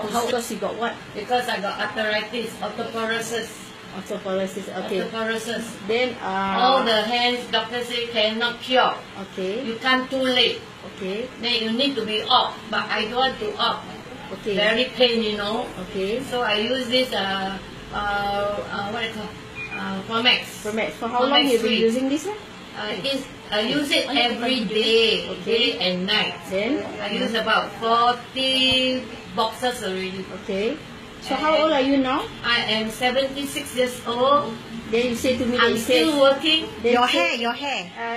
Because you got what? Because I got arthritis, osteoporosis. Osteoporosis, okay. Osteoporosis. Then, all the hands, doctor say cannot cure. Okay. You come too late. Okay. Then you need to be off, but I don't want to off. Okay. Very pain, you know. Okay. So I use this what is it called? Firmax. For how long have you been using this one? I use it every day, day and night. Then I use about 40 boxes already. Okay. So how old are you now? I am 76 years old. Then you say to me that I'm still working. Your hair.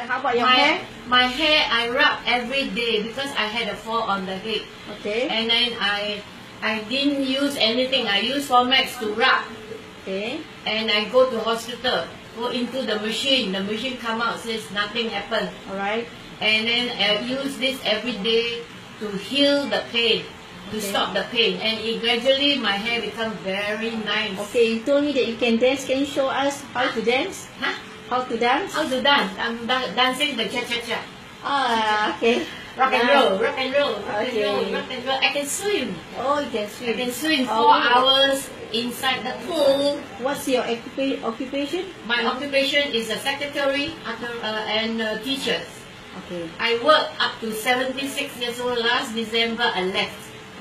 How about your hair? My hair I rub every day because I had a fall on the head. Okay. And then I didn't use anything. I use Firmax to rub. Okay. And I go to hospital, go into the machine come out, says nothing happened. Alright. And then I use this every day to heal the pain, to stop the pain. And gradually my hair becomes very nice. Okay, you told me that you can dance. Can you show us how to dance? Huh? How to dance? How to dance? I'm dancing the cha-cha-cha. Ah, okay. Rock and roll, rock and roll, rock Okay. and roll, rock and roll. I can swim. Oh, you can swim. I can swim 4 hours inside the pool. What's your occupation? My occupation is a secretary and teachers. Okay. I work up to 76 years old. Last December I left.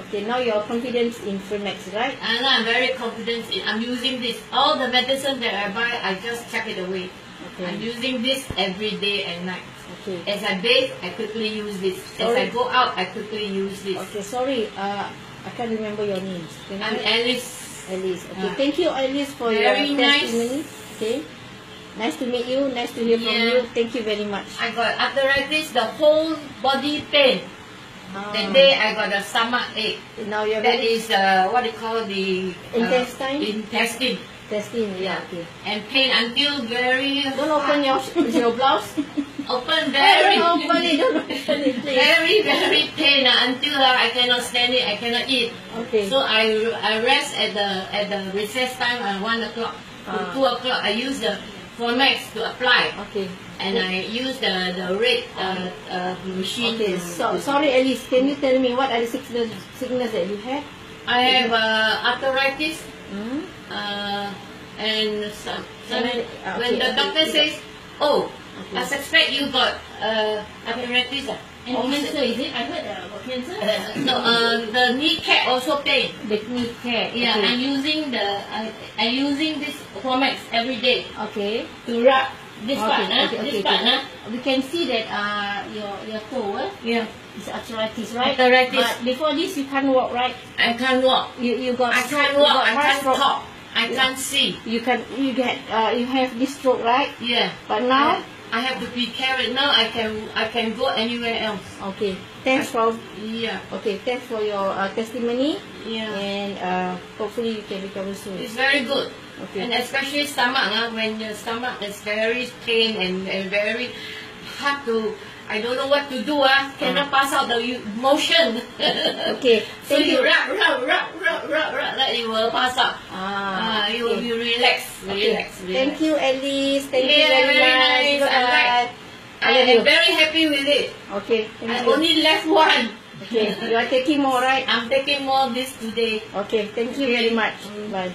Okay, now you're confident in Firmax, right? And I'm very confident I'm using this. All the medicine that I buy, I just chuck it away. Okay. I'm using this every day and night. Okay. As I bathe, I quickly use this. As I go out, I quickly use this. Okay, sorry, I can't remember your name. I'm Alice. Alice. Okay, thank you, Alice, for your testimony. Okay. Nice to meet you. Nice to hear from you. Thank you very much. I got arthritis, the whole body pain. That day I got a stomach ache. Now you're that is what they call the intestine. Yeah. Okay. And pain until very. Don't open your blouse. Open very. Don't open it, please. Very pain until I cannot stand it. I cannot eat. Okay. So I rest at the recess time at 1 o'clock to 2 o'clock. I use the Firmax to apply. Okay. And I use the red machine. Okay. Sorry, Alice. Can you tell me what are the sickness that you have? I have arthritis. And when the doctor says, "Oh, I suspect you got arthritis." And cancer, is it? I heard about cancer. No, the kneecap also pain. The kneecap. Yeah, I'm using this Firmax every day. Okay. To rub this part, this part, we can see that your toe, is arthritis, right? Arthritis. But before this, you can't walk, right? I can't walk. You got. I can't walk. I can't talk. I can't see. You have this stroke, right? Yeah. But now I have to be carried. Now I can go anywhere else. Okay. Thanks for Thanks for your testimony. Yeah. And hopefully you can recover soon. It's very good. Okay. And especially stomach. When your stomach is very pain and very hard to. I don't know what to do. Cannot pass out the motion. Okay. So you rub, that you will pass out. You will be relaxed. Relax. Thank you, Alice. Thank you very nice. much. I am very happy with it. Okay. I only left one. Okay. You are taking more, right? I'm taking more this today. Okay. Thank you very much. Bye.